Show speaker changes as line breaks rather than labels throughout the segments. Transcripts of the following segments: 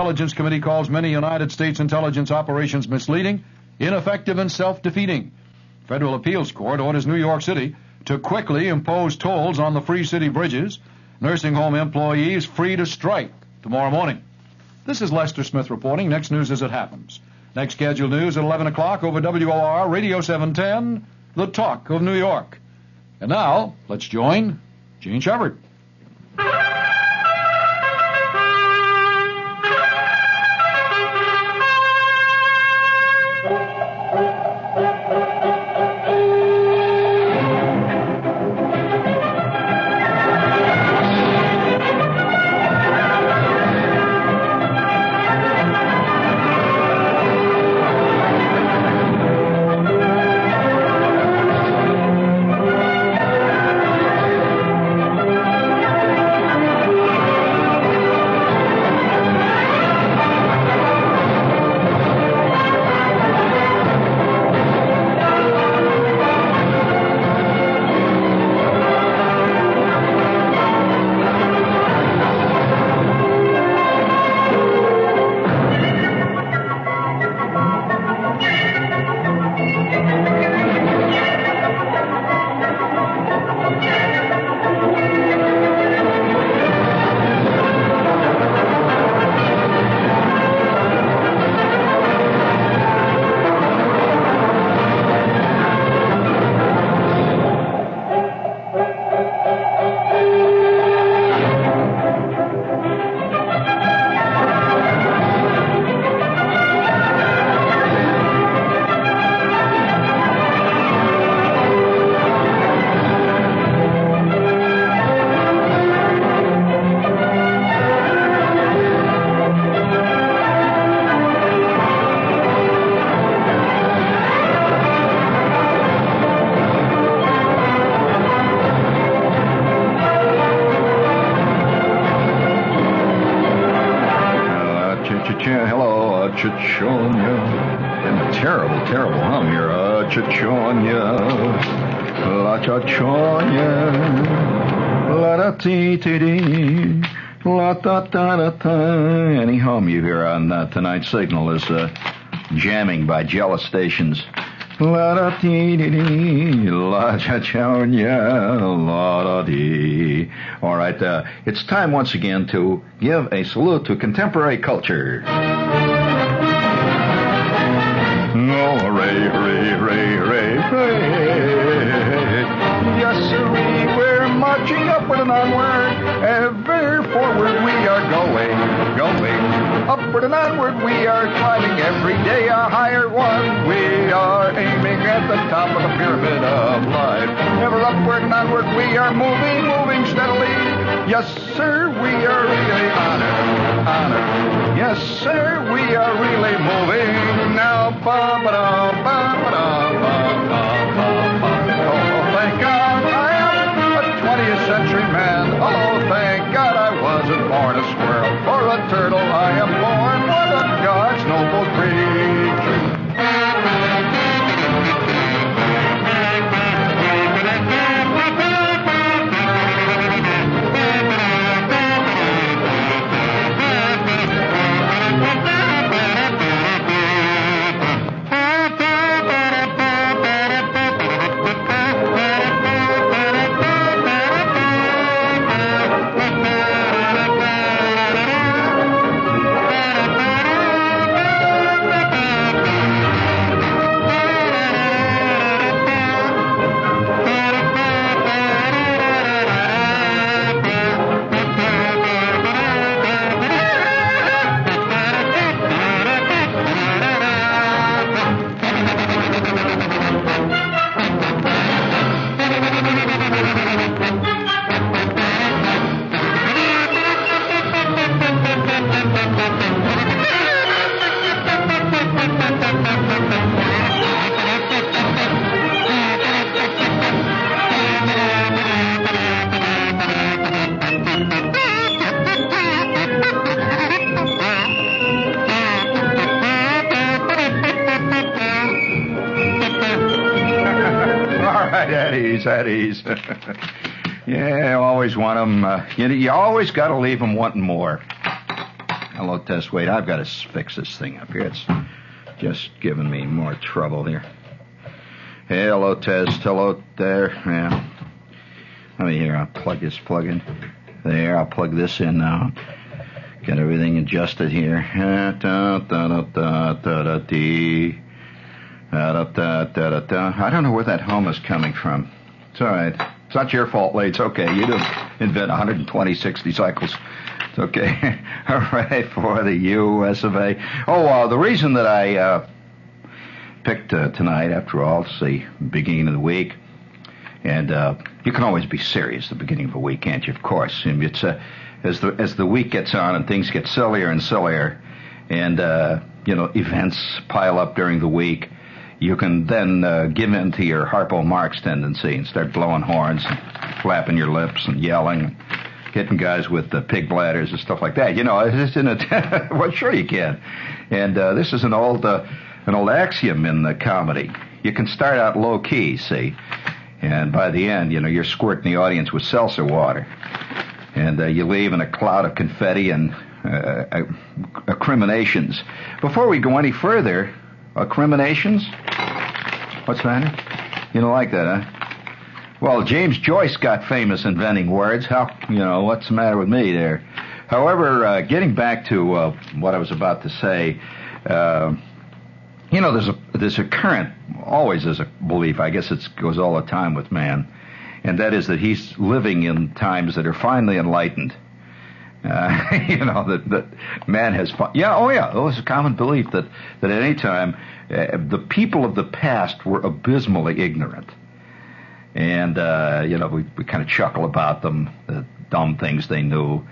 Intelligence Committee calls many United States intelligence operations misleading, ineffective, and self-defeating. Federal Appeals Court orders New York City to quickly impose tolls on the free city bridges. Nursing home employees free to strike tomorrow morning. This is Lester Smith reporting. Next news as it happens. Next scheduled news at 11 o'clock over WOR Radio 710, The Talk of New York. And now, let's join Gene Shepard.
Chichonia. And a terrible, terrible hum here. Chichonia. La Chichonia. La da ti ti di. La da da da da. Any hum you hear on tonight's signal is jamming by jealous stations. La da ti di di. La Chichonia. La da di. All right, it's time once again to give a salute to contemporary culture. Oh, hooray, hooray, hooray, hooray, hooray. Yes, sirree, we're marching upward and onward. Ever forward we are going. Upward and onward we are climbing every day a higher one. We are aiming at the top of the pyramid of life. Ever upward and onward we are moving steadily. Yes, sir, we are really honored. Yes, sir, we are really moving now. Oh, thank God I am a 20th century man. Oh, thank God I wasn't born a squirrel or a turtle. I am born one of God's noble creatures. At ease. Yeah, always want them. You always got to leave them wanting more. Hello, test. Wait, I've got to fix this thing up here. It's just giving me more trouble here. Hey, hello, test. Hello there. Yeah. Let me here. I'll plug this plug in. There, I'll plug this in now. Get everything adjusted here. I don't know where that hum is coming from. It's all right. It's not your fault, Lee. It's okay. You didn't invent 120 60 cycles. It's okay. All right, for the U.S. of A. Oh, the reason that I picked tonight, after all, it's the beginning of the week. And you can always be serious at the beginning of a week, can't you? Of course. And it's as the week gets on and things get sillier and sillier, and events pile up during the week, you can then give in to your Harpo Marx tendency and start blowing horns and flapping your lips and yelling and hitting guys with pig bladders and stuff like that. It's in a well, sure you can. And this is an old axiom in the comedy. You can start out low key, see, and by the end, you're squirting the audience with seltzer water, and you leave in a cloud of confetti and recriminations. Before we go any further, recriminations? What's that? You don't like that, huh? Well, James Joyce got famous inventing words. What's the matter with me there? However, getting back to what I was about to say, there's a current, always is a belief, I guess it goes all the time with man, and that is that he's living in times that are finally enlightened. That man has fun. Yeah, oh yeah, it was a common belief that at any time the people of the past were abysmally ignorant. And, we kind of chuckle about them, the dumb things they knew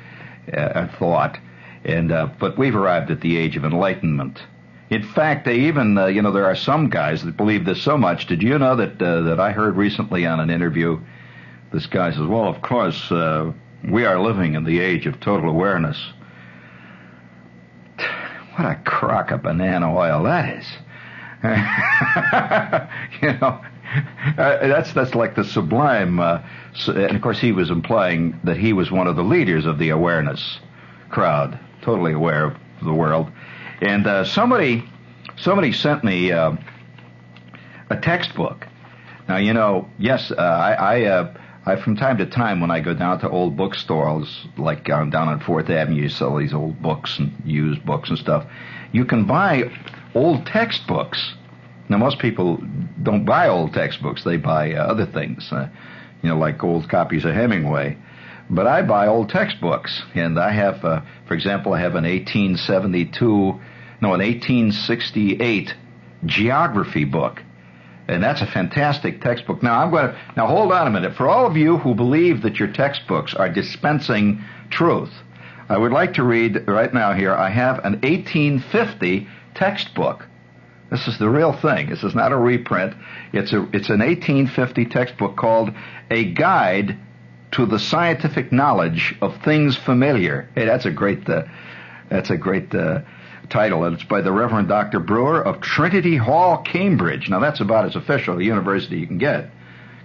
and thought. But we've arrived at the age of enlightenment. In fact, they even, there are some guys that believe this so much. Did you know that I heard recently on an interview, this guy says, well, of course, we are living in the age of total awareness. What a crock of banana oil that is. That's like the sublime, and of course he was implying that he was one of the leaders of the awareness crowd, totally aware of the world. And somebody sent me a textbook. Now, yes, I from time to time when I go down to old bookstores, like down on 4th Avenue, you sell these old books and used books and stuff. You can buy old textbooks. Now, most people don't buy old textbooks. They buy other things, like old copies of Hemingway. But I buy old textbooks, and I have, for example, I have an 1868 geography book, and that's a fantastic textbook. Now, hold on a minute. For all of you who believe that your textbooks are dispensing truth, I would like to read right now here, I have an 1850 textbook. This is the real thing. This is not a reprint. It's an 1850 textbook called A Guide to the Scientific Knowledge of Things Familiar. Hey, that's a great title, and it's by the Reverend Dr. Brewer of Trinity Hall, Cambridge. Now, that's about as official a university you can get.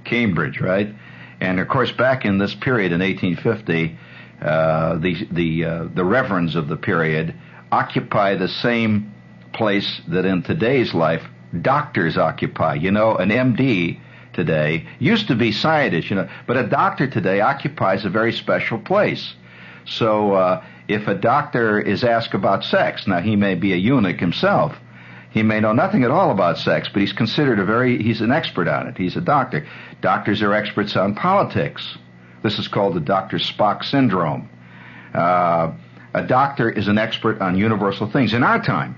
Cambridge, right? And, of course, back in this period in 1850, the reverends of the period occupy the same place that in today's life doctors occupy. An MD today used to be scientist, but a doctor today occupies a very special place. So if a doctor is asked about sex, now he may be a eunuch himself, he may know nothing at all about sex, but he's considered he's an expert on it. He's a doctor. Doctors are experts on politics. This is called the Dr. Spock syndrome. A doctor is an expert on universal things in our time.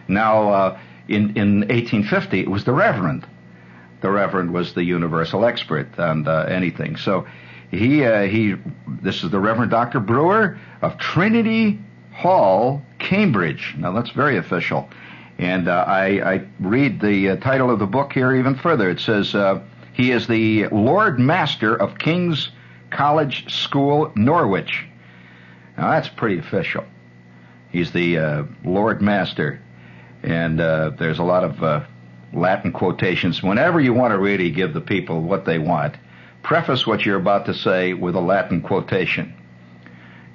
Now, in 1850, it was the Reverend. The Reverend was the universal expert on anything. So this is the Reverend Dr. Brewer of Trinity Hall, Cambridge. Now, that's very official. And I read the title of the book here even further. It says, he is the Lord Master of King's College School, Norwich. Now, that's pretty official. He's the Lord Master. And there's a lot of Latin quotations. Whenever you want to really give the people what they want, preface what you're about to say with a Latin quotation.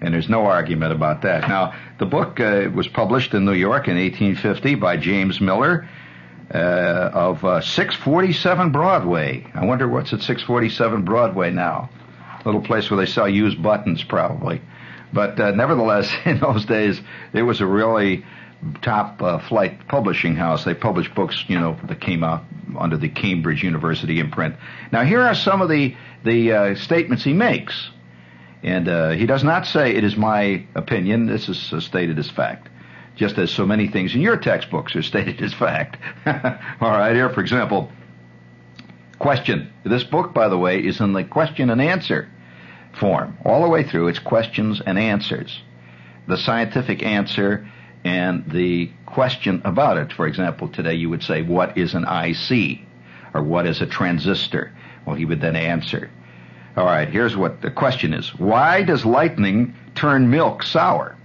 And there's no argument about that. Now, the book was published in New York in 1850 by James Miller of 647 Broadway. I wonder what's at 647 Broadway now. A little place where they sell used buttons, probably. But nevertheless, in those days, it was a really top flight publishing house. They published books, that came out under the Cambridge University imprint. Now, here are some of the statements he makes. And he does not say, it is my opinion. This is stated as fact, just as so many things in your textbooks are stated as fact. All right, here, for example, question. This book, by the way, is in the question and answer form. All the way through, it's questions and answers. The scientific answer and the question about it. For example, today you would say, what is an IC? Or what is a transistor? Well, he would then answer. All right, here's what the question is. Why does lightning turn milk sour?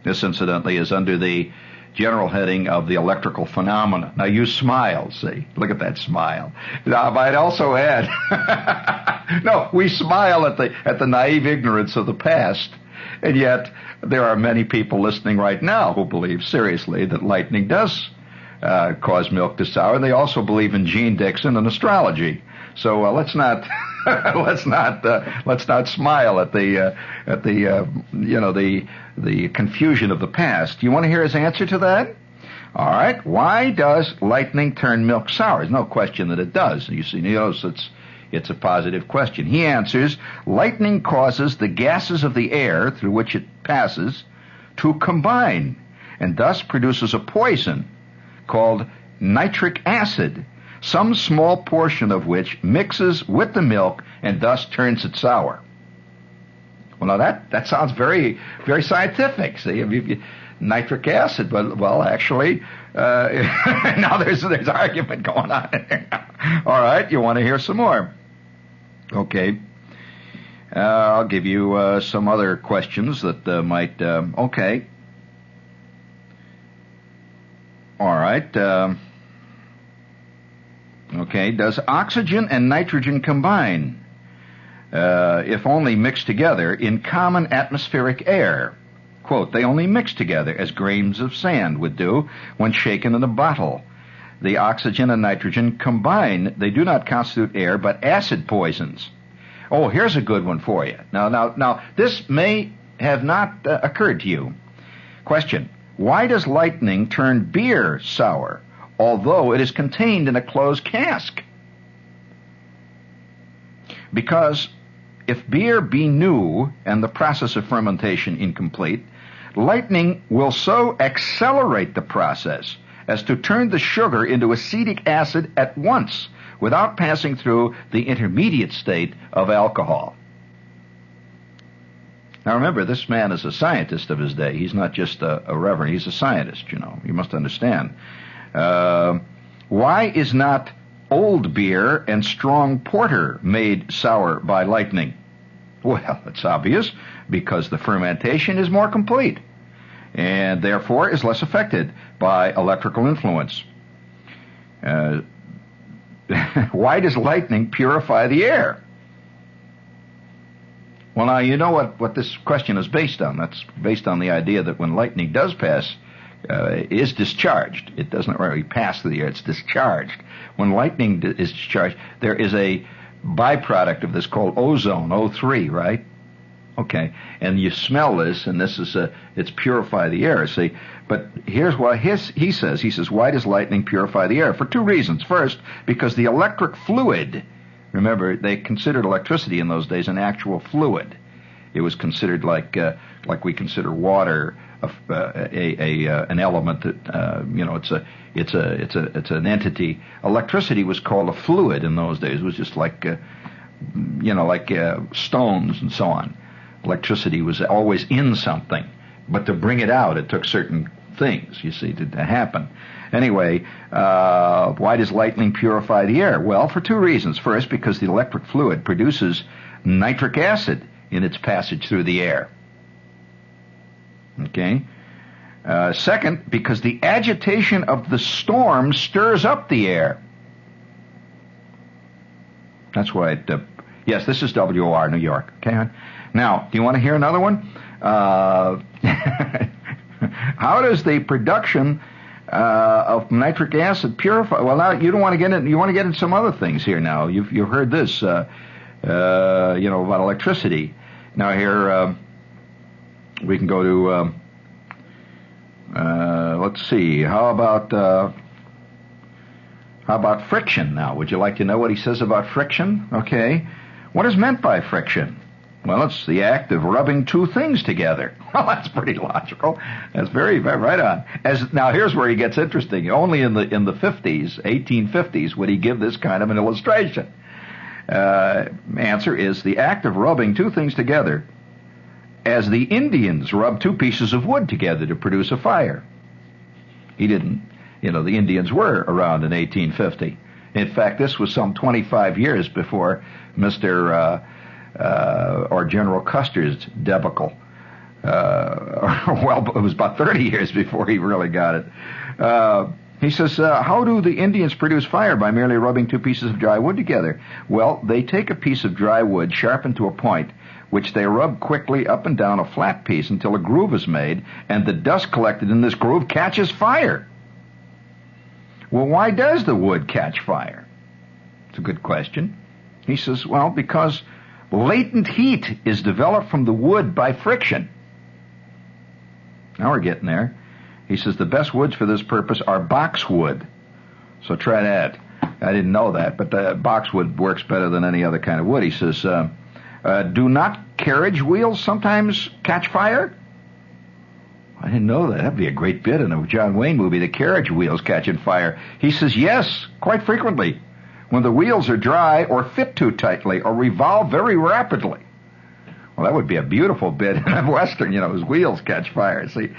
This, incidentally, is under the general heading of the electrical phenomena. Now, you smile, see? Look at that smile. Now, I might also add, no, we smile at the naive ignorance of the past, and yet there are many people listening right now who believe seriously that lightning does cause milk to sour. They also believe in Gene Dixon and astrology. So let's not let's not smile at the confusion of the past. You want to hear his answer to that? All right. Why does lightning turn milk sour? There's no question that it does. You see, it's a positive question. He answers, lightning causes the gases of the air through which it passes to combine, and thus produces a poison called nitric acid, some small portion of which mixes with the milk and thus turns it sour. Well, now that sounds very, very scientific. See, nitric acid, well, actually, now there's argument going on here. All right, you want to hear some more? Okay. I'll give you some other questions that might. Okay. All right. Okay, does oxygen and nitrogen combine, if only mixed together, in common atmospheric air? Quote, they only mix together as grains of sand would do when shaken in a bottle. The oxygen and nitrogen combine. They do not constitute air, but acid poisons. Oh, here's a good one for you. Now, this may have not occurred to you. Question, why does lightning turn beer sour, although it is contained in a closed cask? Because if beer be new and the process of fermentation incomplete, lightning will so accelerate the process as to turn the sugar into acetic acid at once without passing through the intermediate state of alcohol. Now remember, this man is a scientist of his day. He's not just a reverend. He's a scientist, You must understand. Why is not old beer and strong porter made sour by lightning? Well, it's obvious, because the fermentation is more complete and therefore is less affected by electrical influence. Why does lightning purify the air? Well, now, you know what this question is based on. That's based on the idea that when lightning does pass, is discharged. It doesn't really pass through the air, it's discharged. When lightning is discharged, there is a byproduct of this called ozone, O3, right? Okay, and you smell this, and this is it's purify the air, see? But here's what he says, why does lightning purify the air? For two reasons. First, because the electric fluid, remember, they considered electricity in those days an actual fluid. It was considered like we consider water an element that it's an entity. Electricity was called a fluid in those days. It was just like stones and so on. Electricity was always in something, but to bring it out, it took certain things, you see, to happen. Anyway, why does lightning purify the air? Well, for two reasons. First, because the electric fluid produces nitric acid in its passage through the air. Okay. Second, because the agitation of the storm stirs up the air. That's why Yes, this is WOR, New York. Okay. Now, do you want to hear another one? How does the production of nitric acid purify? Well, now you don't want to get in. You want to get into some other things here. Now you've heard this, about electricity. Now here we can go to. Let's see. How about friction? Now, would you like to know what he says about friction? Okay. What is meant by friction? Well, it's the act of rubbing two things together. Well, that's pretty logical. That's very, very right on. Now, here's where he gets interesting. Only in the 50s, 1850s, would he give this kind of an illustration. Answer is the act of rubbing two things together, as the Indians rubbed two pieces of wood together to produce a fire. He didn't. The Indians were around in 1850. In fact, this was some 25 years before Mr. Or General Custer's debacle. Well, it was about 30 years before he really got it. He says, how do the Indians produce fire? By merely rubbing two pieces of dry wood together. Well, they take a piece of dry wood sharpened to a point, which they rub quickly up and down a flat piece until a groove is made, and the dust collected in this groove catches fire. Well, why does the wood catch fire? It's a good question. He says, well, because latent heat is developed from the wood by friction. Now we're getting there. He says the best woods for this purpose are boxwood. So try that. I didn't know that, but boxwood works better than any other kind of wood. He says, do not carriage wheels sometimes catch fire? I didn't know that. That'd be a great bit in a John Wayne movie, the carriage wheels catching fire. He says, yes, quite frequently, when the wheels are dry or fit too tightly or revolve very rapidly. Well, that would be a beautiful bit in a Western, his wheels catch fire. See,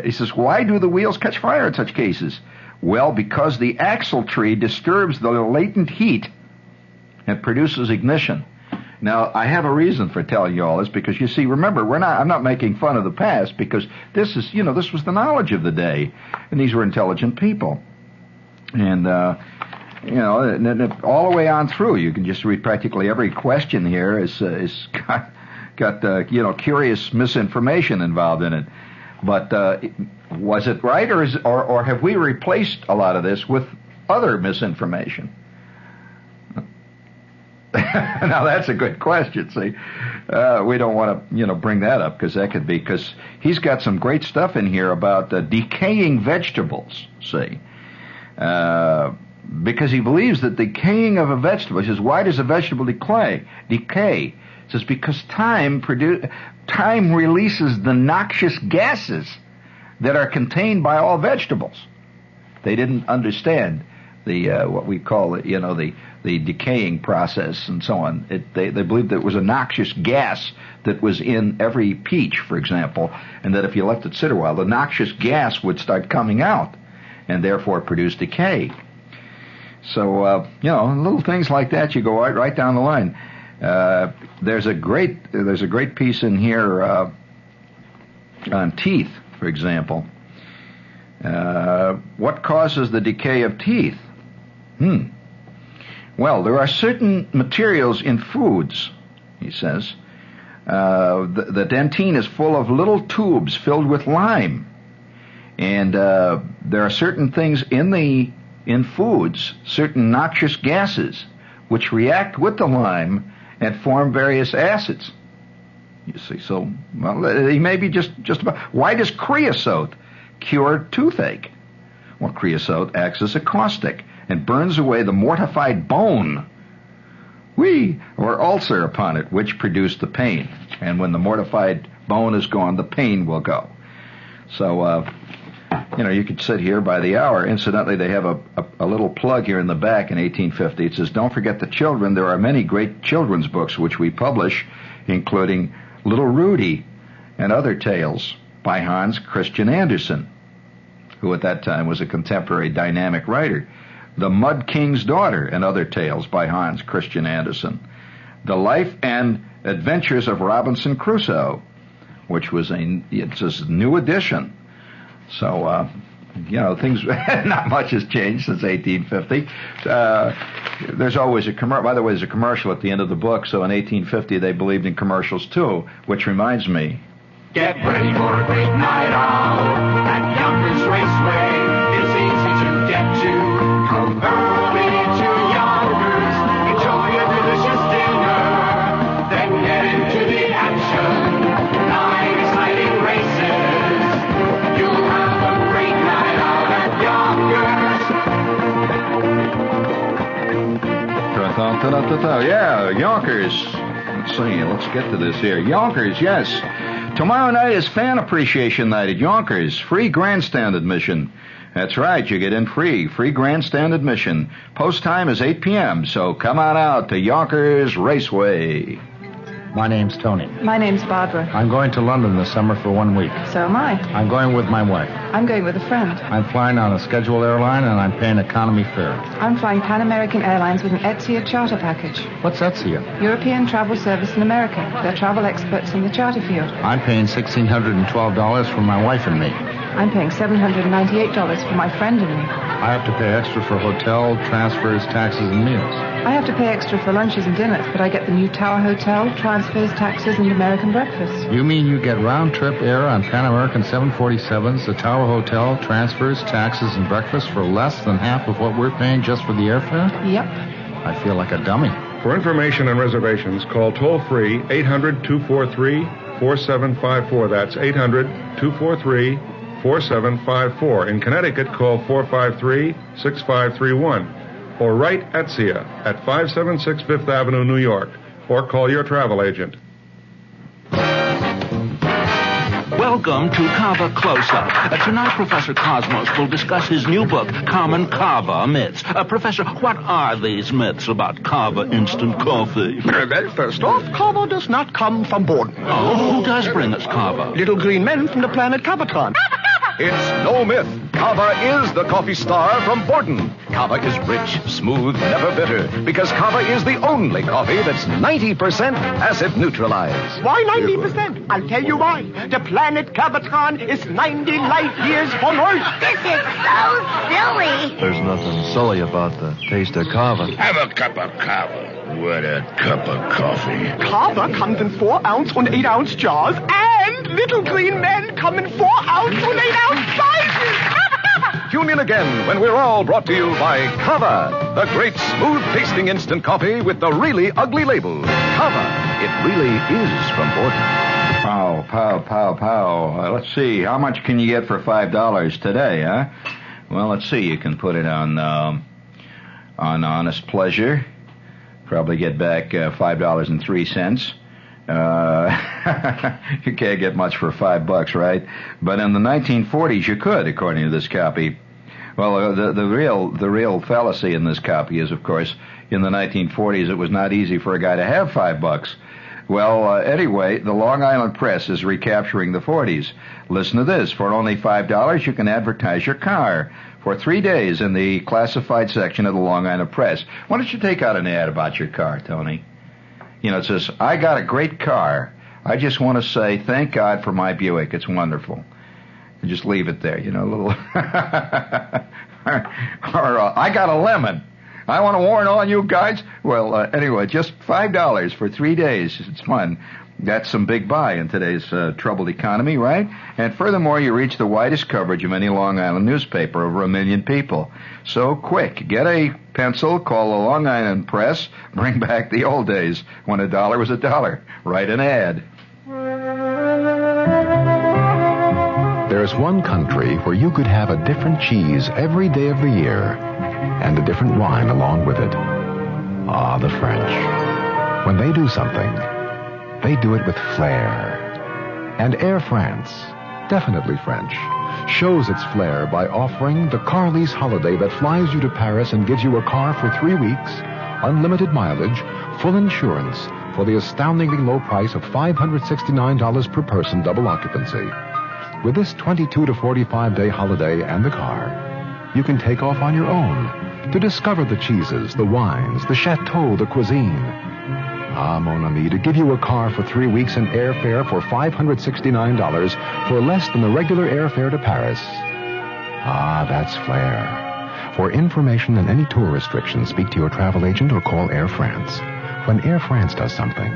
he says, why do the wheels catch fire in such cases? Well, because the axle tree disturbs the latent heat and produces ignition. Now, I have a reason for telling you all this, because you see, remember, I'm not making fun of the past, because this is, this was the knowledge of the day, and these were intelligent people. And, all the way on through, you can just read practically every question here is got curious misinformation involved in it. But, was it right, or have we replaced a lot of this with other misinformation? Now that's a good question. See, we don't want to, bring that up because he's got some great stuff in here about decaying vegetables. See, because he believes that decaying of a vegetable. He says, why does a vegetable decay? He says because time releases the noxious gases that are contained by all vegetables. They didn't understand the what we call it, the decaying process and so on. They believed that it was a noxious gas that was in every peach, for example, and that if you left it sit a while, the noxious gas would start coming out and therefore produce decay. So, little things like that, you go right down the line. There's a great piece in here on teeth, for example. What causes the decay of teeth? Well, there are certain materials in foods, he says. The dentine is full of little tubes filled with lime. And there are certain things in foods, certain noxious gases, which react with the lime and form various acids. You see, so, well, he may be just about. Why does creosote cure toothache? Well, creosote acts as a caustic and burns away the mortified bone, or ulcer upon it, which produced the pain. And when the mortified bone is gone, the pain will go. So, you could sit here by the hour. Incidentally, they have a little plug here in the back in 1850. It says, don't forget the children. There are many great children's books which we publish, including Little Rudy and other tales by Hans Christian Andersen, who at that time was a contemporary dynamic writer. The Mud King's Daughter and Other Tales by Hans Christian Andersen. The Life and Adventures of Robinson Crusoe, which was it's a new edition. So, things, not much has changed since 1850. There's always a commercial. By the way, there's a commercial at the end of the book, so in 1850 they believed in commercials too, which reminds me.
Get ready for a great night out at Yonkers Raceway. It's easy to get to. Come early to Yonkers. Enjoy a delicious dinner. Then get into the action. 9 exciting races. You'll have a great night out at Yonkers.
Yeah, Yonkers. Let's see. Let's get to this here. Yonkers, yes. Tomorrow night is Fan Appreciation Night at Yonkers. Free grandstand admission. That's right, you get in free. Free grandstand admission. Post time is 8 p.m., so come on out to Yonkers Raceway.
My name's Tony.
My name's Barbara.
I'm going to London this summer for 1 week.
So am I.
I'm going with my wife.
I'm going with a friend.
I'm flying on a scheduled airline, and I'm paying economy fare.
I'm flying Pan American Airlines with an Etsia charter package.
What's Etsia?
European Travel Service in America. They're travel experts in the charter field.
I'm paying $1,612 for my wife and me.
I'm paying $798 for my friend and me.
I have to pay extra for hotel, transfers, taxes, and meals.
I have to pay extra for lunches and dinners, but I get the new Tower Hotel, transfers, taxes, and American breakfast.
You mean you get round-trip air on Pan American 747s, the Tower Hotel, transfers, taxes, and breakfast for less than half of what we're paying just for the airfare?
Yep.
I feel like a dummy.
For information and reservations, call toll-free 800-243-4754. That's 800-243-4754. In Connecticut, call 453-6531. Or write Etsia at 576 Fifth Avenue, New York. Or call your travel agent.
Welcome to Kava Close-Up. Tonight, Professor Cosmos will discuss his new book, Common Kava Myths. Professor, what are these myths about Kava instant coffee?
Well, first off, Kava does not come from Borden.
Oh, who does bring us Kava?
Little green men from the planet Kavatron.
It's no myth. Kava is the coffee star from Borden. Kava is rich, smooth, never bitter, because Kava is the only coffee that's 90% acid neutralized.
Why 90%? I'll tell you why. The planet Kavatron is 90 light years from Earth.
This is so silly.
There's nothing silly about the taste of Kava.
Have a cup of Kava. What a cup of coffee.
Kava comes in 4-ounce and 8-ounce jars, and little green men come in 4-ounce and 8-ounce sizes.
Tune in again when we're all brought to you by Kava, the great smooth-tasting instant coffee with the really ugly label. Kava, it really is from Borden.
Pow, pow, pow, pow. Let's see, how much can you get for $5 today, huh? Well, let's see, you can put it on Honest Pleasure. Probably get back $5.03. You can't get much for $5, right? But in the 1940s, you could, according to this copy. Well, the real fallacy in this copy is, of course, in the 1940s, it was not easy for a guy to have $5. Well, anyway, the Long Island Press is recapturing the 40s. Listen to this. For only $5, you can advertise your car for 3 days in the classified section of the Long Island Press. Why don't you take out an ad about your car, Tony? You know, it says, I got a great car. I just want to say thank God for my Buick. It's wonderful. And just leave it there, you know, a little. or I got a lemon. I want to warn all you guys. Well, anyway, just $5 for 3 days. It's fun. That's some big buy in today's troubled economy, right? And furthermore, you reach the widest coverage of any Long Island newspaper, over 1 million people. So quick, get a pencil, call the Long Island Press, bring back the old days when $1 was $1. Write an ad.
There's one country where you could have a different cheese every day of the year, and a different wine along with it. Ah, the French. When they do something, they do it with flair. And Air France, definitely French, shows its flair by offering the Carly's holiday that flies you to Paris and gives you a car for 3 weeks, unlimited mileage, full insurance for the astoundingly low price of $569 per person, double occupancy. With this 22 to 45-day holiday and the car, you can take off on your own to discover the cheeses, the wines, the chateau, the cuisine. Ah, mon ami, to give you a car for 3 weeks and airfare for $569 for less than the regular airfare to Paris. Ah, that's Flair. For information and any tour restrictions, speak to your travel agent or call Air France. When Air France does something,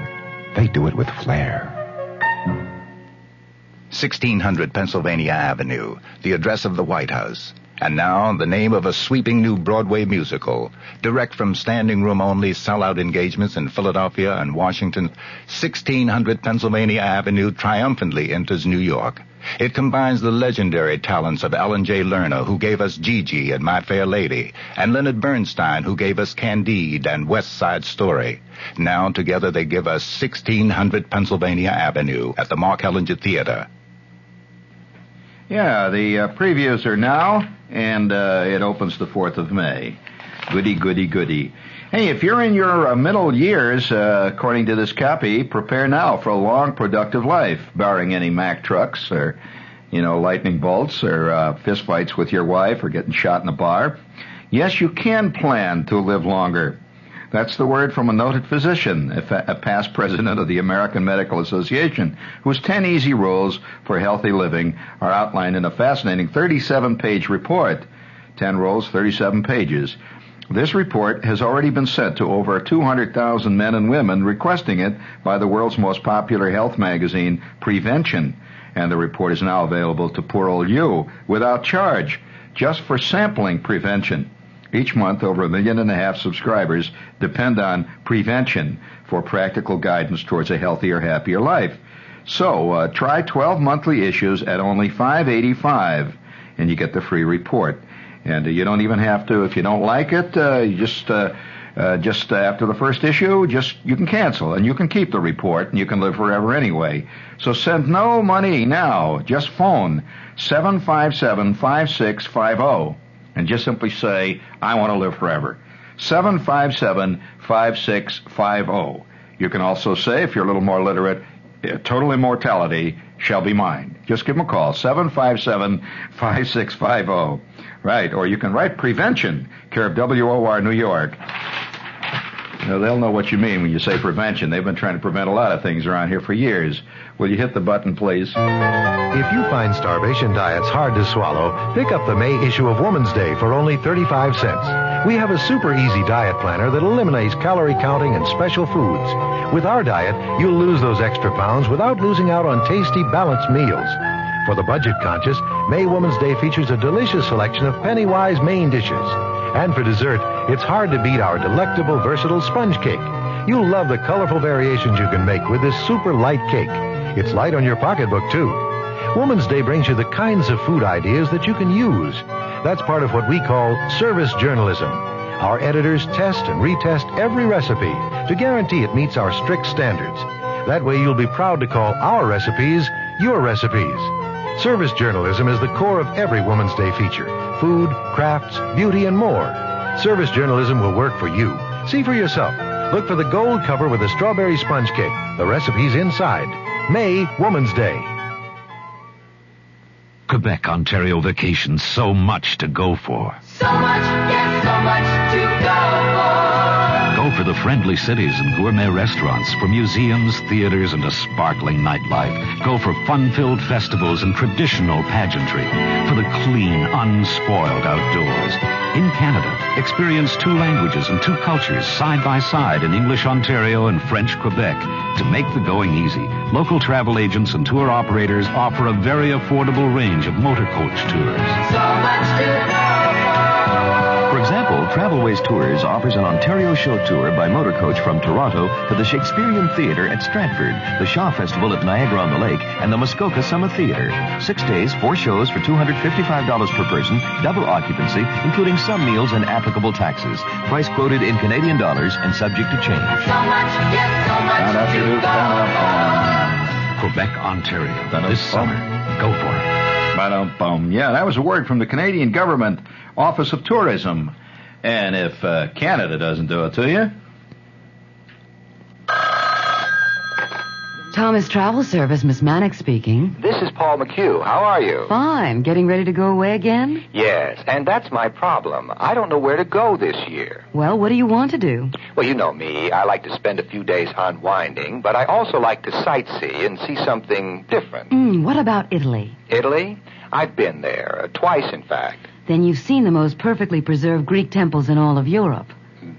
they do it with flair.
1600 Pennsylvania Avenue, the address of the White House. And now, the name of a sweeping new Broadway musical. Direct from standing room only sellout engagements in Philadelphia and Washington, 1600 Pennsylvania Avenue triumphantly enters New York. It combines the legendary talents of Ellen J. Lerner, who gave us Gigi and My Fair Lady, and Leonard Bernstein, who gave us Candide and West Side Story. Now, together, they give us 1600 Pennsylvania Avenue at the Mark Hellinger Theater.
Yeah, the previews are now, and it opens the 4th of May. Goody, goody, goody. Hey, if you're in your middle years, according to this copy, prepare now for a long, productive life, barring any Mack trucks or, lightning bolts or fistfights with your wife or getting shot in a bar. Yes, you can plan to live longer. That's the word from a noted physician, a past president of the American Medical Association, whose 10 easy rules for healthy living are outlined in a fascinating 37-page report. 10 rules, 37 pages. This report has already been sent to over 200,000 men and women requesting it by the world's most popular health magazine, Prevention. And the report is now available to poor old you without charge, just for sampling Prevention. Each month, over 1.5 million subscribers depend on Prevention for practical guidance towards a healthier, happier life. So, try 12 monthly issues at only $5.85, and you get the free report. And you don't even have to, if you don't like it, you just after the first issue, you can cancel, and you can keep the report, and you can live forever anyway. So send no money now. Just phone 757-5650. And just simply say, I want to live forever. 757-5650. You can also say, if you're a little more literate, total immortality shall be mine. Just give them a call, 757-5650. Right, or you can write Prevention, care of WOR New York. They'll know what you mean when you say prevention. They've been trying to prevent a lot of things around here for years. Will you hit the button, please?
If you find starvation diets hard to swallow, pick up the May issue of Woman's Day for only 35 cents. We have a super easy diet planner that eliminates calorie counting and special foods. With our diet, you'll lose those extra pounds without losing out on tasty, balanced meals. For the budget conscious, May Woman's Day features a delicious selection of penny-wise main dishes. And for dessert, it's hard to beat our delectable, versatile sponge cake. You'll love the colorful variations you can make with this super light cake. It's light on your pocketbook, too. Woman's Day brings you the kinds of food ideas that you can use. That's part of what we call service journalism. Our editors test and retest every recipe to guarantee it meets our strict standards. That way you'll be proud to call our recipes your recipes. Service journalism is the core of every Woman's Day feature. Food, crafts, beauty, and more. Service journalism will work for you. See for yourself. Look for the gold cover with the strawberry sponge cake. The recipe's inside. May Woman's Day.
Quebec, Ontario vacations, so much to go for.
So much, yes, so much to go for.
Go for the friendly cities and gourmet restaurants, for museums, theaters, and a sparkling nightlife. Go for fun-filled festivals and traditional pageantry. For the clean, unspoiled outdoors. In Canada, experience 2 languages and 2 cultures side by side in English Ontario and French Quebec. To make the going easy, local travel agents and tour operators offer a very affordable range of motor coach tours.
So much to go
For example, Travelways Tours offers an Ontario show tour by motor coach from Toronto to the Shakespearean Theatre at Stratford, the Shaw Festival at Niagara-on-the-Lake, and the Muskoka Summer Theatre. 6 days, 4 shows for $255 per person, double occupancy, including some meals and applicable taxes. Price quoted in Canadian dollars and subject to change.
So much, yes, so much to go for.
Quebec, Ontario. This summer, go for it.
Ba-dum-bum. Yeah, that was a word from the Canadian Government Office of Tourism. And if Canada doesn't do it to you...
Thomas Travel Service, Miss Mannix speaking.
This is Paul McHugh. How are you?
Fine. Getting ready to go away again?
Yes, and that's my problem. I don't know where to go this year.
Well, what do you want to do?
Well, you know me. I like to spend a few days unwinding, but I also like to sightsee and see something different.
What about Italy?
Italy? I've been there, twice, in fact.
Then you've seen the most perfectly preserved Greek temples in all of Europe.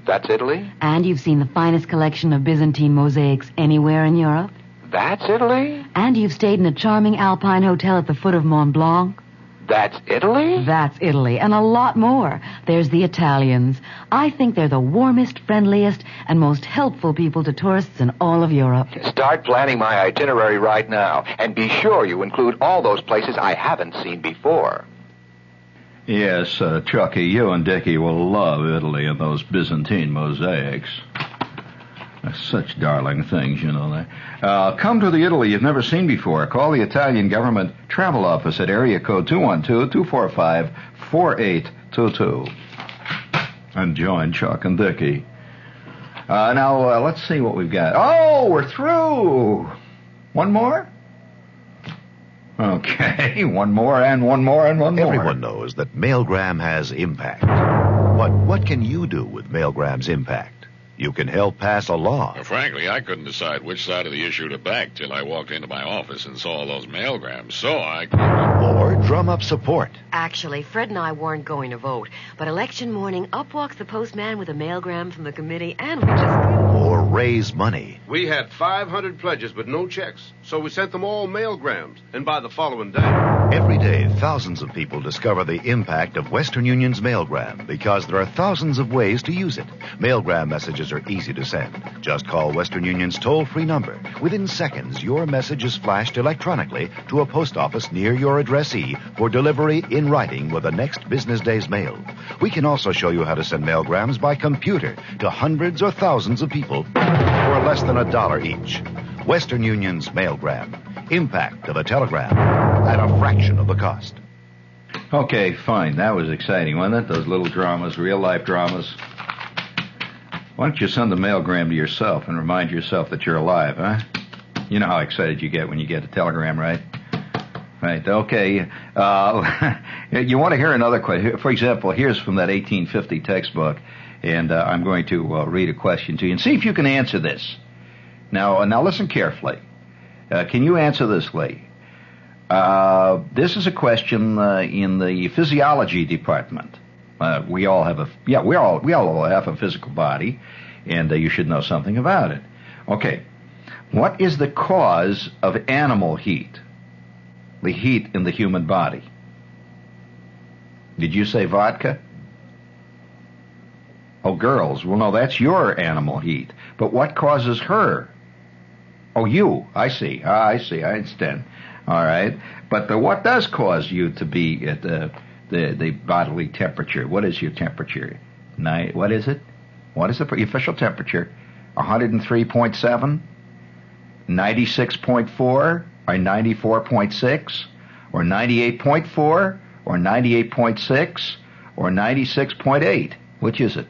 That's Italy?
And you've seen the finest collection of Byzantine mosaics anywhere in Europe.
That's Italy?
And you've stayed in a charming alpine hotel at the foot of Mont Blanc.
That's Italy?
That's Italy, and a lot more. There's the Italians. I think they're the warmest, friendliest, and most helpful people to tourists in all of Europe.
Start planning my itinerary right now, and be sure you include all those places I haven't seen before.
Yes, Chucky, you and Dickie will love Italy and those Byzantine mosaics. They're such darling things, you know. Come to the Italy you've never seen before. Call the Italian government travel office at area code 212-245-4822. And join Chuck and Dickie. Now, let's see what we've got. Oh, we're through. One more? Okay, one more and one more and one more.
Everyone knows that Mailgram has impact. But what can you do with Mailgram's impact? You can help pass a law.
Well, frankly, I couldn't decide which side of the issue to back till I walked into my office and saw those mailgrams, so I...
Or drum up support.
Actually, Fred and I weren't going to vote, but election morning, up walks the postman with a mailgram from the committee, and we just...
Or raise money.
We had 500 pledges, but no checks, so we sent them all mailgrams, and by the following day...
Every day, thousands of people discover the impact of Western Union's Mailgram because there are thousands of ways to use it. Mailgram messages are easy to send. Just call Western Union's toll-free number. Within seconds, your message is flashed electronically to a post office near your addressee for delivery in writing with the next business day's mail. We can also show you how to send mailgrams by computer to hundreds or thousands of people for less than $1 each. Western Union's Mailgram. Impact of a telegram at a fraction of the cost.
Okay, fine. That was exciting, wasn't it? Those little dramas, real-life dramas. Why don't you send a mailgram to yourself and remind yourself that you're alive, huh? You know how excited you get when you get a telegram, right? Right, okay. You want to hear another question? For example, here's from that 1850 textbook, and I'm going to read a question to you and see if you can answer this. Now listen carefully. Can you answer this, Lee? This is a question in the physiology department. We all have a physical body, and you should know something about it. Okay, what is the cause of animal heat? The heat in the human body. Did you say vodka? Oh, girls. Well, no, that's your animal heat. But what causes her? Oh, you. I see. I understand. All right. But what does cause you to be at the bodily temperature? What is your temperature? What is it? What is the official temperature? 103.7? 96.4? Or 94.6? Or 98.4? Or 98.6? Or 96.8? Which is it?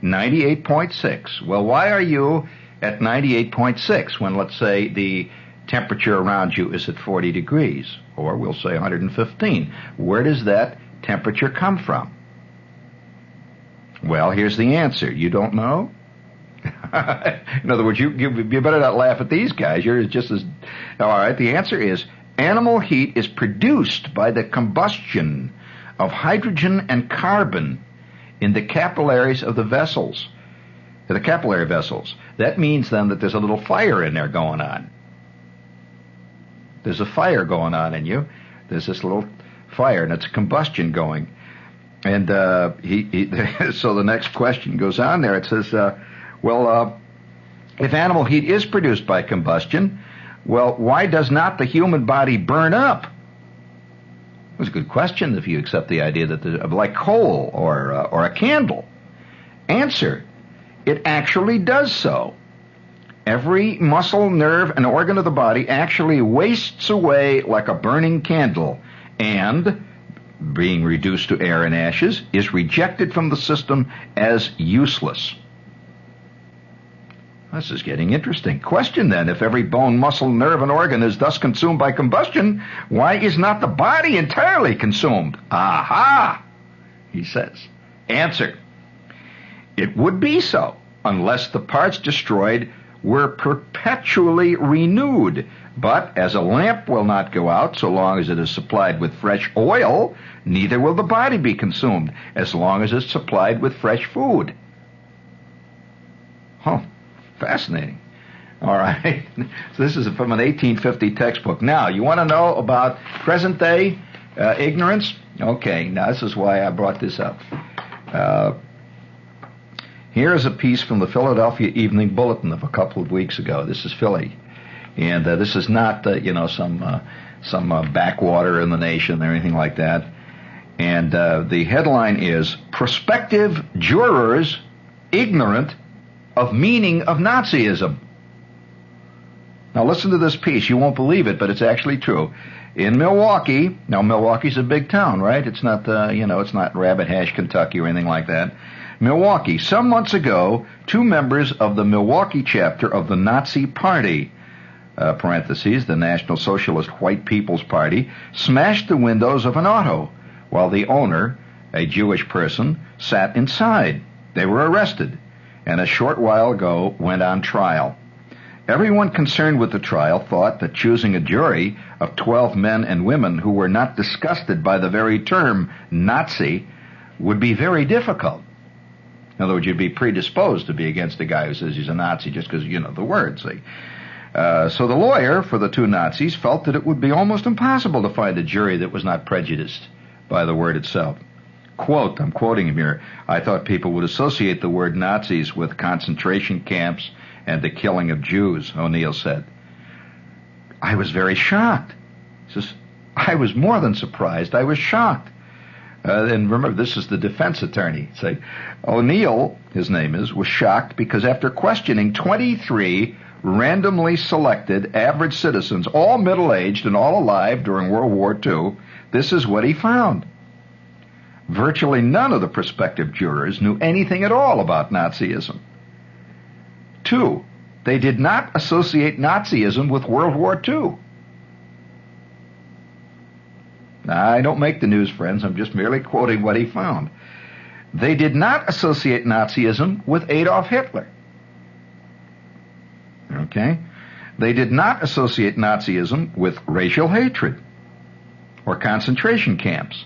98.6. Well, why are you at 98.6 when, let's say, the temperature around you is at 40 degrees, or we'll say 115? Where does that temperature come from? Well, here's the answer. You don't know? In other words, you better not laugh at these guys. You're just as... All right, the answer is animal heat is produced by the combustion of hydrogen and carbon in the capillaries of the vessels. The capillary vessels. That means then that there's a little fire in there going on. There's a fire going on in you. There's this little fire, and it's a combustion going. And so the next question goes on there. It says, if animal heat is produced by combustion, well, why does not the human body burn up? It was a good question if you accept the idea that like coal or a candle. Answer: it actually does so. Every muscle, nerve, and organ of the body actually wastes away like a burning candle, and, being reduced to air and ashes, is rejected from the system as useless. This is getting interesting. Question then, if every bone, muscle, nerve, and organ is thus consumed by combustion, why is not the body entirely consumed? Aha! He says. Answer: it would be so, unless the parts destroyed were perpetually renewed. But as a lamp will not go out so long as it is supplied with fresh oil, neither will the body be consumed as long as it's supplied with fresh food. Oh, fascinating. All right. So this is from an 1850 textbook. Now, you want to know about present-day ignorance? Okay, now this is why I brought this up. Here is a piece from the Philadelphia Evening Bulletin of a couple of weeks ago. This is Philly. And this is not, some backwater in the nation or anything like that. And the headline is, Prospective Jurors Ignorant of Meaning of Nazism. Now listen to this piece. You won't believe it, but it's actually true. In Milwaukee, now Milwaukee's a big town, right? It's not, it's not Rabbit Hash, Kentucky or anything like that. Milwaukee. Some months ago, 2 members of the Milwaukee chapter of the Nazi Party, parentheses, the National Socialist White People's Party, smashed the windows of an auto while the owner, a Jewish person, sat inside. They were arrested and a short while ago went on trial. Everyone concerned with the trial thought that choosing a jury of 12 men and women who were not disgusted by the very term Nazi would be very difficult. In other words, you'd be predisposed to be against a guy who says he's a Nazi just because, the word, see. So the lawyer for the 2 Nazis felt that it would be almost impossible to find a jury that was not prejudiced by the word itself. Quote, I'm quoting him here, I thought people would associate the word Nazis with concentration camps and the killing of Jews, O'Neill said. I was very shocked. He says, I was more than surprised. I was shocked. And remember, this is the defense attorney. Say, O'Neill, his name is, was shocked because after questioning 23 randomly selected average citizens, all middle-aged and all alive during World War II, this is what he found. Virtually none of the prospective jurors knew anything at all about Nazism. 2, they did not associate Nazism with World War II. Now, I don't make the news, friends. I'm just merely quoting what he found. They did not associate Nazism with Adolf Hitler. Okay? They did not associate Nazism with racial hatred or concentration camps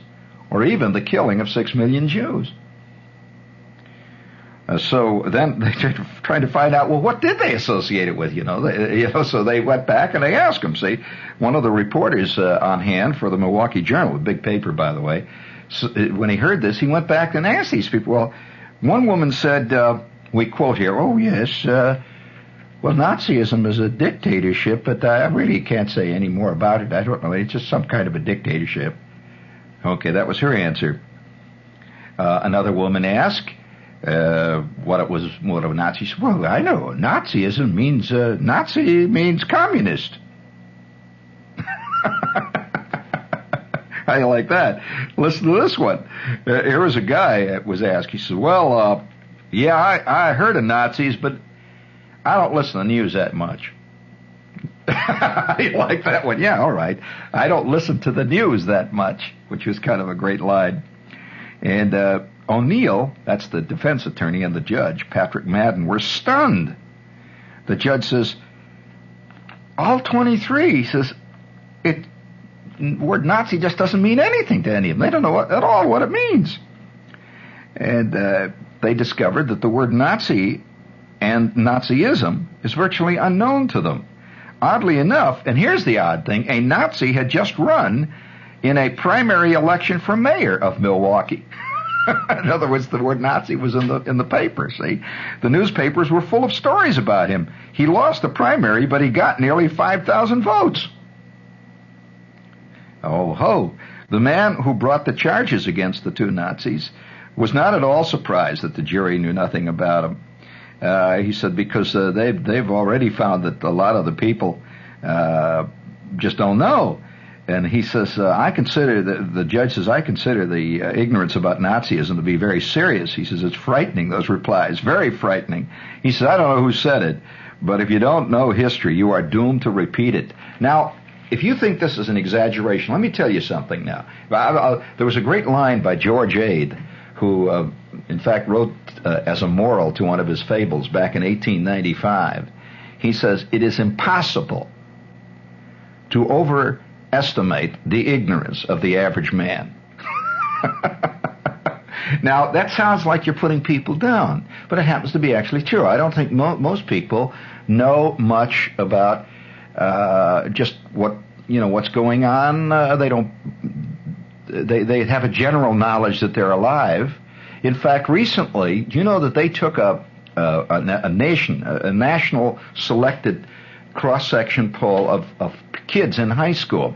or even the killing of 6 million Jews. So then they tried to find out, well, what did they associate it with, So they went back and they asked them. See, one of the reporters on hand for the Milwaukee Journal, a big paper, by the way, so when he heard this, he went back and asked these people. Well, one woman said, we quote here, oh, yes, well, Nazism is a dictatorship, but I really can't say any more about it. I don't know. It's just some kind of a dictatorship. Okay, that was her answer. Another woman asked, what a Nazi. Well, I know Nazism means Nazi means communist. How do you like that? Listen to this one. Here was a guy that was asked. He said, "Well, yeah, I heard of Nazis, but I don't listen to the news that much." You like that one? Yeah, all right. I don't listen to the news that much, which was kind of a great line. And O'Neill, that's the defense attorney, and the judge, Patrick Madden, were stunned. The judge says, all 23, he says, the word Nazi just doesn't mean anything to any of them. They don't know at all what it means. And they discovered that the word Nazi and Nazism is virtually unknown to them. Oddly enough, and here's the odd thing, a Nazi had just run in a primary election for mayor of Milwaukee. In other words, the word Nazi was in the paper, see? The newspapers were full of stories about him. He lost the primary, but he got nearly 5,000 votes. Oh, ho. The man who brought the charges against the 2 Nazis was not at all surprised that the jury knew nothing about him. He said because they've already found that a lot of the people just don't know. And he says, the judge says, I consider the ignorance about Nazism to be very serious. He says, it's frightening, those replies, very frightening. He says, I don't know who said it, but if you don't know history, you are doomed to repeat it. Now, if you think this is an exaggeration, let me tell you something now. There was a great line by George Ade, who, in fact, wrote as a moral to one of his fables back in 1895. He says, it is impossible to overestimate the ignorance of the average man. Now, that sounds like you're putting people down, but it happens to be actually true. I don't think most people know much about just what's going on. They have a general knowledge that they're alive. In fact, recently, do you know that they took a national selected cross-section poll of kids in high school,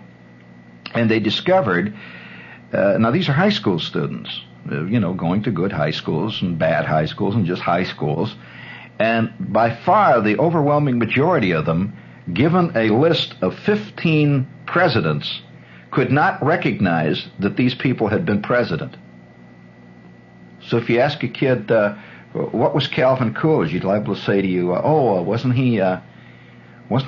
and they discovered, now these are high school students, going to good high schools and bad high schools and just high schools, and by far the overwhelming majority of them, given a list of 15 presidents, could not recognize that these people had been president. So if you ask a kid, what was Calvin Coolidge, he'd liable to say to you, wasn't he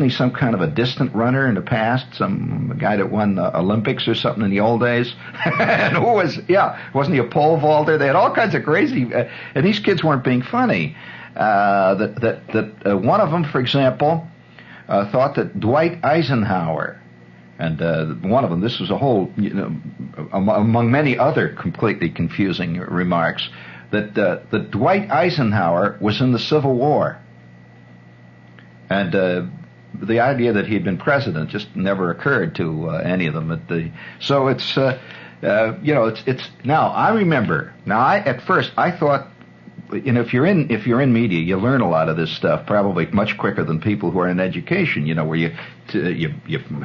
some kind of a distant runner in the past, some guy that won the Olympics or something in the old days? And wasn't he a pole vaulter? They had all kinds of crazy, and these kids weren't being funny. That one of them, for example, thought that Dwight Eisenhower, and one of them, this was a whole, among many other completely confusing remarks, that Dwight Eisenhower was in the Civil War. And the idea that he'd been president just never occurred to any of them. So it's now I remember. Now at first I thought, if you're in media, you learn a lot of this stuff probably much quicker than people who are in education. Where you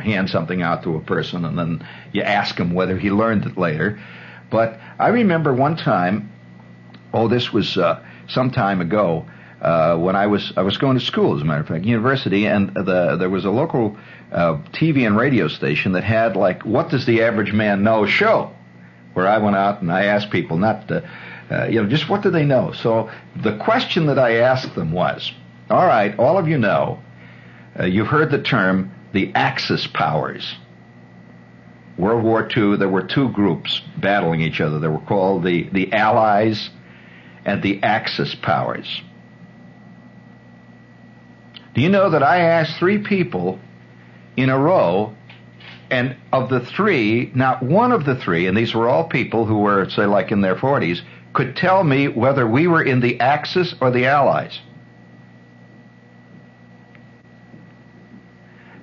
hand something out to a person and then you ask him whether he learned it later. But I remember one time, this was some time ago, when I was going to school, as a matter of fact, university, and there was a local TV and radio station that had "What Does the Average Man Know?" show, where I went out and I asked people just what do they know. So the question that I asked them was, all right, all of you know, you've heard the term the Axis powers. World War II, there were two groups battling each other. They were called the Allies and the Axis powers. Do you know that I asked 3 people in a row, and of the 3, not one of the 3, and these were all people who were, say, in their 40s, could tell me whether we were in the Axis or the Allies.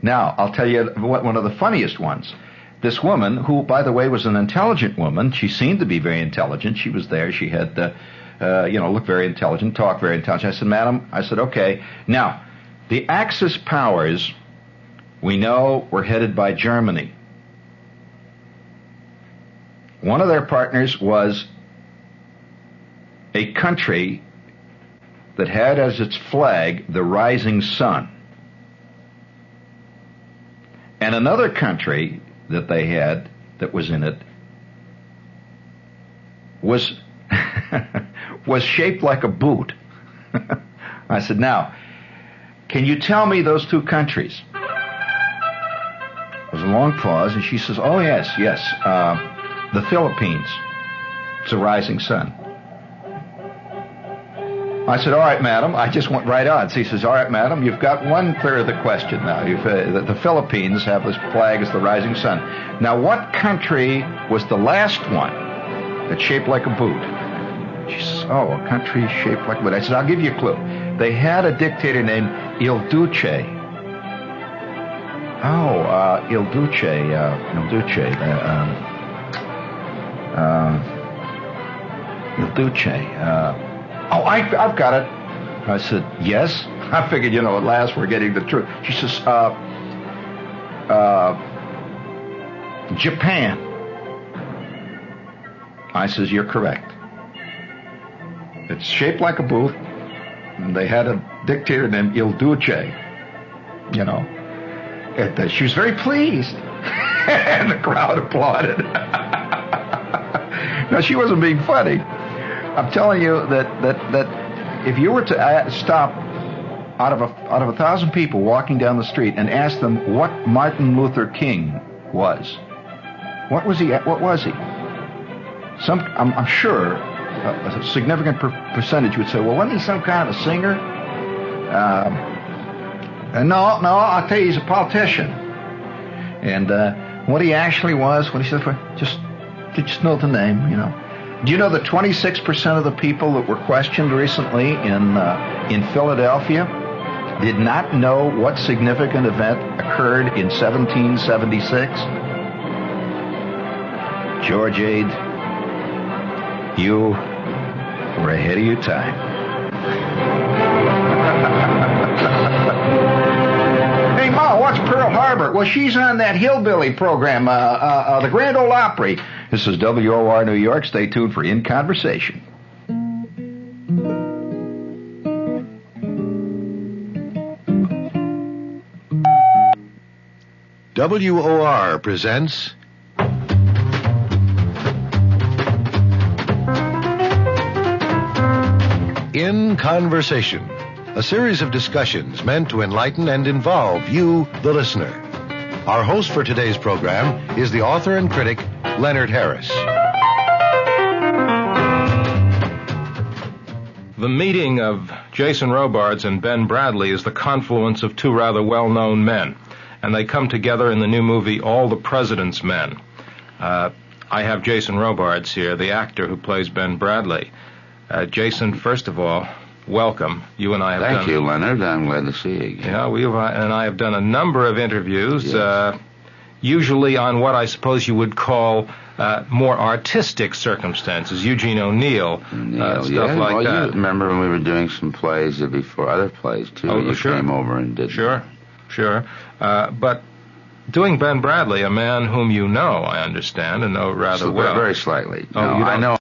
Now, I'll tell you one of the funniest ones. This woman, who, by the way, was an intelligent woman, she seemed to be very intelligent. She was there. She had, looked very intelligent, talked very intelligent. I said, madam, okay, now, the Axis powers, we know, were headed by Germany. One of their partners was a country that had as its flag the rising sun. And another country that they had that was in it was shaped like a boot. I said, now, can you tell me those 2 countries? There was a long pause, and she says, oh, yes, the Philippines. It's a rising sun. I said, all right, madam. I just went right on. So he says, all right, madam, you've got 1/3 of the question now. The Philippines have this flag as the rising sun. Now, what country was the last one that's shaped like a boot? She says, a country shaped like a boot. I said, I'll give you a clue. They had a dictator named Il Duce. Il Duce. Il Duce. I've got it. I said, yes. I figured, at last we're getting the truth. She says, Japan. I says, you're correct. It's shaped like a boot. And they had a dictator named Il Duce. And she was very pleased. And the crowd applauded. Now, she wasn't being funny. I'm telling you that if you were to stop out of 1,000 people walking down the street and ask them what Martin Luther King was, what was he? I'm sure a significant percentage would say, well, wasn't he some kind of a singer? No, I'll tell you, he's a politician. And what he actually was, what he said, just know the name, you know. Do you know that 26% of the people that were questioned recently in Philadelphia did not know what significant event occurred in 1776? George Ade, you were ahead of your time. Hey, Ma, what's Pearl Harbor? Well, she's on that hillbilly program, the Grand Ole Opry. This is WOR New York. Stay tuned for In Conversation.
WOR presents In Conversation, a series of discussions meant to enlighten and involve you, the listener. Our host for today's program is the author and critic, Leonard Harris.
The meeting of Jason Robards and Ben Bradlee is the confluence of two rather well-known men, and they come together in the new movie All the President's Men. I have Jason Robards here, the actor who plays Ben Bradlee. Jason, first of all, welcome. You and I have
Thank you, Leonard. I'm glad to see you again.
Yeah, and I have done a number of interviews, yes. Usually on what I suppose you would call more artistic circumstances. Eugene O'Neill, stuff like that.
You remember when we were doing some plays before, other plays, too. You came over and did
Sure. But doing Ben Bradlee, a man whom you know, I understand, and know rather well.
Very slightly.
Oh,
no, I know